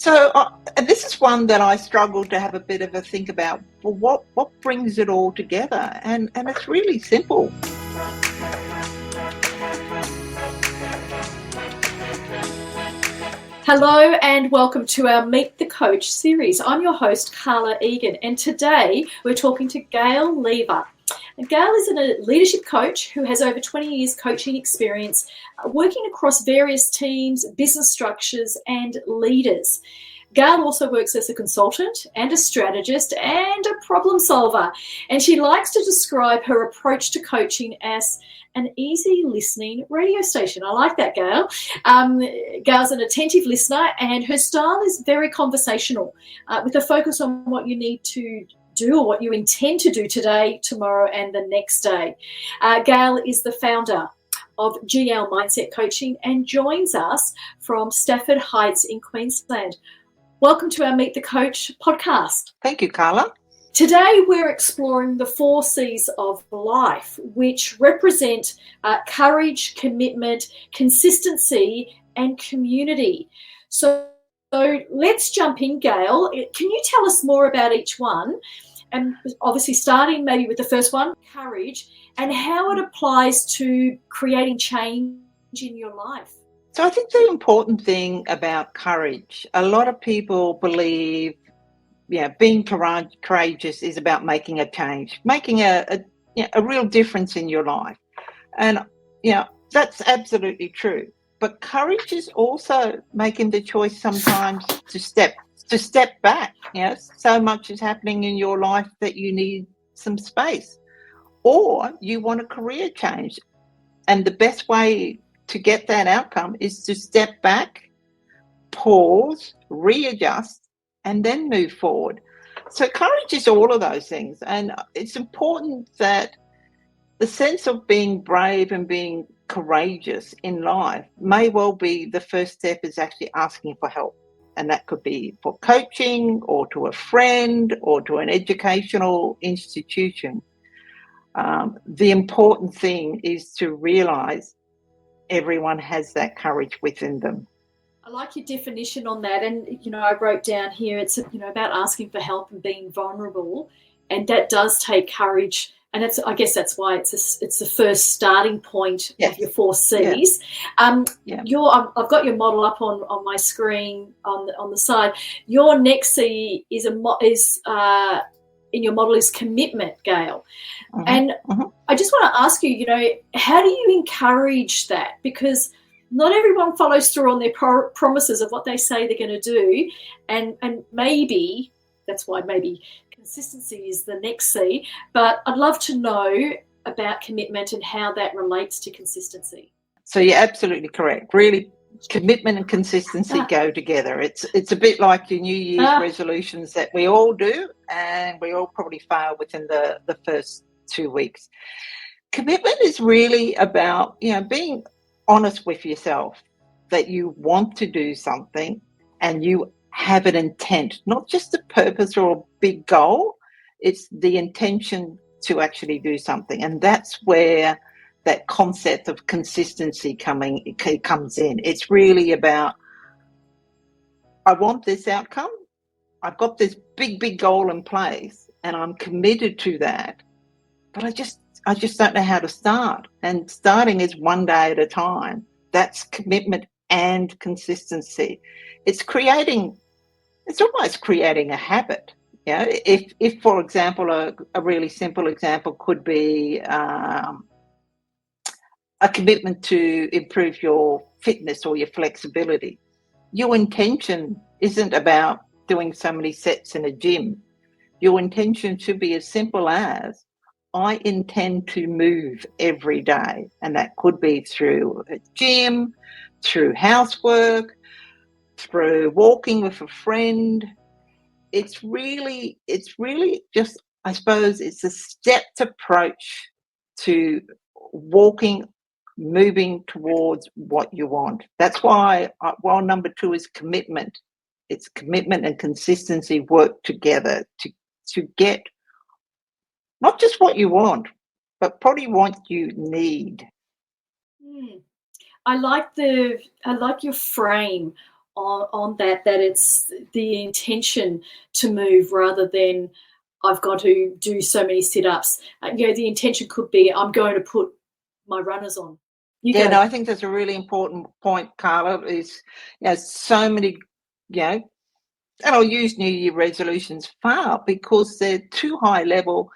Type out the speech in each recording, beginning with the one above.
And this is one that I struggle to have a bit of a think about. Well, what brings it all together? And it's really simple. Hello and welcome to our Meet the Coach series. I'm your host, Carla Egan, and today we're talking to Gayle Leaver. Gayle is a leadership coach who has over 20 years coaching experience working across various teams, business structures, and leaders. Gayle also works as a consultant and a strategist and a problem solver, and she likes to describe her approach to coaching as an easy listening radio station. I like that, Gayle. Gayle's an attentive listener, and her style is very conversational, with a focus on what you need to do or what you intend to do today, tomorrow, and the next day. Gayle is the founder of GL Mindset Coaching and joins us from Stafford Heights in Queensland. Welcome to our Meet the Coach podcast. Thank you, Carla. Today we're exploring the 4 C's of life, which represent courage, commitment, consistency, and community. So let's jump in, Gayle. Can you tell us more about each one? And obviously starting maybe with the first one, courage, and how it applies to creating change in your life. So I think the important thing about courage, a lot of people believe, being courageous is about making a change, making a real difference in your life. And, that's absolutely true. But courage is also making the choice sometimes to step back. So much is happening in your life that you need some space, or you want a career change. And the best way to get that outcome is to step back, pause, readjust, and then move forward. So courage is all of those things. And it's important that the sense of being brave and being courageous in life may well be the first step is actually asking for help. And that could be for coaching or to a friend or to an educational institution. The important thing is to realize everyone has that courage within them. I like your definition on that. And, I wrote down here, it's, about asking for help and being vulnerable. And that does take courage. And I guess that's why it's the first starting point of your 4 C's. Yeah. I've got your model up on my screen on the side. Your next C is in your model is commitment, Gayle. Mm-hmm. And I just want to ask you, how do you encourage that? Because not everyone follows through on their promises of what they say they're going to do. And maybe that's why maybe consistency is the next C. But I'd love to know about commitment and how that relates to consistency. So you're absolutely correct. Really, commitment and consistency go together. It's a bit like your New Year's resolutions that we all do, and we all probably fail within the first 2 weeks. Commitment is really about, being honest with yourself that you want to do something and you have an intent, not just a purpose or a big goal. It's the intention to actually do something. And that's where that concept of consistency comes in. It's really about, I want this outcome. I've got this big goal in place and I'm committed to that, but I just don't know how to start. And starting is one day at a time. That's commitment and consistency. It's almost creating a habit. If for example, a really simple example could be a commitment to improve your fitness or your flexibility. Your intention isn't about doing so many sets in a gym. Your intention should be as simple as, I intend to move every day. And that could be through a gym, through housework, through walking with a friend. It's really just, I suppose, it's a stepped approach to moving towards what you want. That's why, while number 2 is commitment, it's commitment and consistency work together to get not just what you want, but probably what you need. I like your frame on that it's the intention to move rather than I've got to do so many sit-ups. The intention could be I'm going to put my runners on. No, I think that's a really important point, Carla, is so many, and I'll use New Year resolutions far because they're too high level.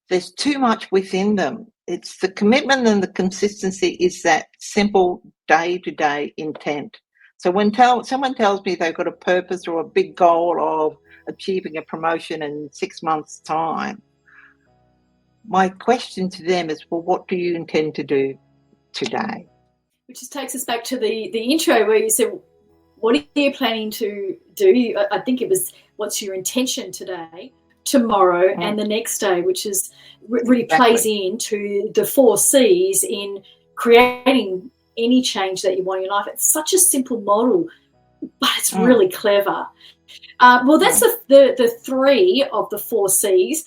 There's too much within them. It's the commitment and the consistency is that simple day-to-day intent. So when someone tells me they've got a purpose or a big goal of achieving a promotion in 6 months' time, my question to them is, well, what do you intend to do today? Which just takes us back to the intro where you said, what are you planning to do? I think it was, what's your intention today, tomorrow, and the next day, which is really plays into the 4 C's in creating any change that you want in your life. It's such a simple model, but it's really clever. Well, that's the 3 of the 4 C's.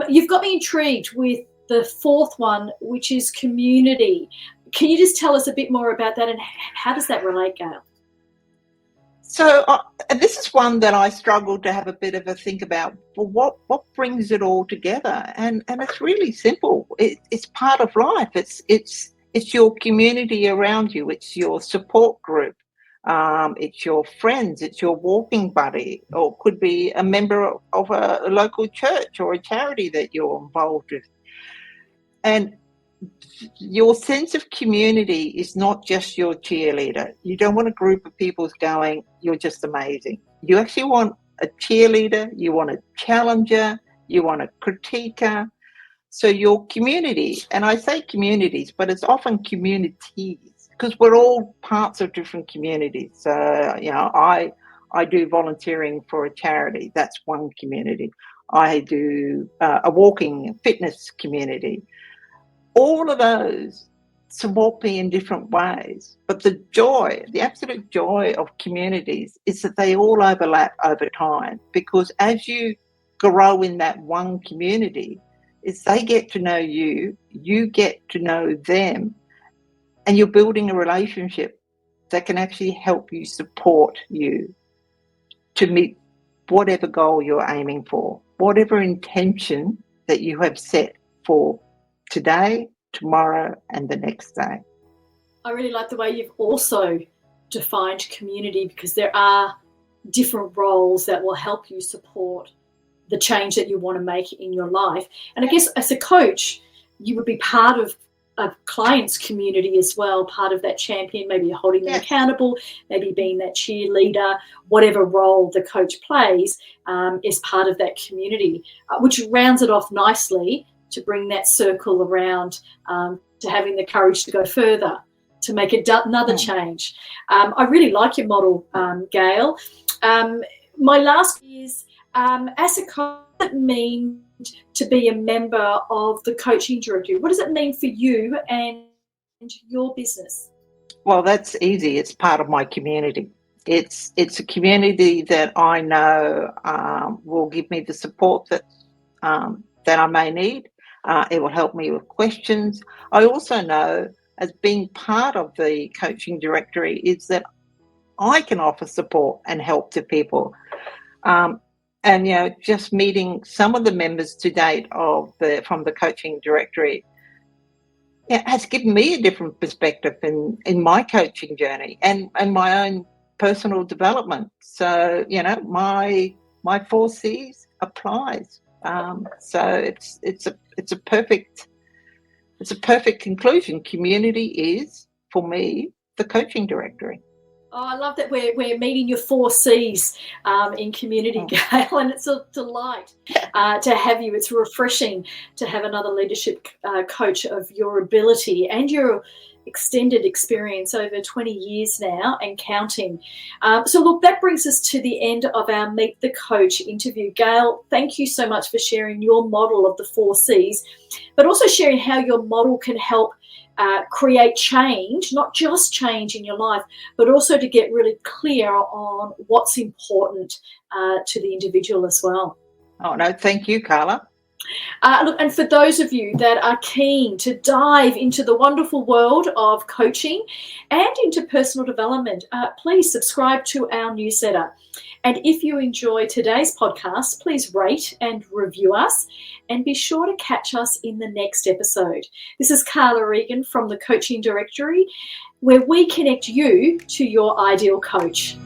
You've got me intrigued with the 4th one, which is community. Can you just tell us a bit more about that and how does that relate, Gayle? So this is one that I struggled to have a bit of a think about. Well, what brings it all together? And it's really simple. It's part of life. It's your community around you. It's your support group. It's your friends. It's your walking buddy, or could be a member of a local church or a charity that you're involved with. And your sense of community is not just your cheerleader. You don't want a group of people going, you're just amazing. You actually want a cheerleader, you want a challenger, you want a critiquer. So your community, and I say communities, but it's often communities because we're all parts of different communities. So, I do volunteering for a charity. That's one community. I do a walking fitness community. All of those support me in different ways. But the absolute joy of communities is that they all overlap over time, because as you grow in that one community, is they get to know you, you get to know them, and you're building a relationship that can actually help you support you to meet whatever goal you're aiming for, whatever intention that you have set for today, tomorrow, and the next day. I really like the way you've also defined community, because there are different roles that will help you support the change that you want to make in your life. And I guess as a coach, you would be part of a client's community as well, part of that champion, maybe holding them accountable, maybe being that cheerleader, whatever role the coach plays is part of that community, which rounds it off nicely to bring that circle around to having the courage to go further, to make another change. I really like your model, Gayle. My last is, as a coach, what does it mean to be a member of the coaching directory? What does it mean for you and your business? Well, that's easy. It's part of my community. It's a community that I know will give me the support that I may need. It will help me with questions. I also know, as being part of the coaching directory, is that I can offer support and help to people. And just meeting some of the members to date from the coaching directory has given me a different perspective in my coaching journey and my own personal development. So my 4 C's applies. So it's a perfect conclusion. Community is, for me, the coaching directory. Oh, I love that we're meeting your 4 C's in community, Gayle, and it's a delight to have you. It's refreshing to have another leadership coach of your ability and your extended experience over 20 years now and counting. So look, that brings us to the end of our Meet the Coach interview. Gayle, thank you so much for sharing your model of the 4 C's, but also sharing how your model can help create change, not just change in your life, but also to get really clear on what's important to the individual as well. Oh, no, thank you, Carla. Look, and for those of you that are keen to dive into the wonderful world of coaching and into personal development, please subscribe to our newsletter. And if you enjoy today's podcast, please rate and review us, and be sure to catch us in the next episode. This is Carla Egan from the Coaching Directory, where we connect you to your ideal coach.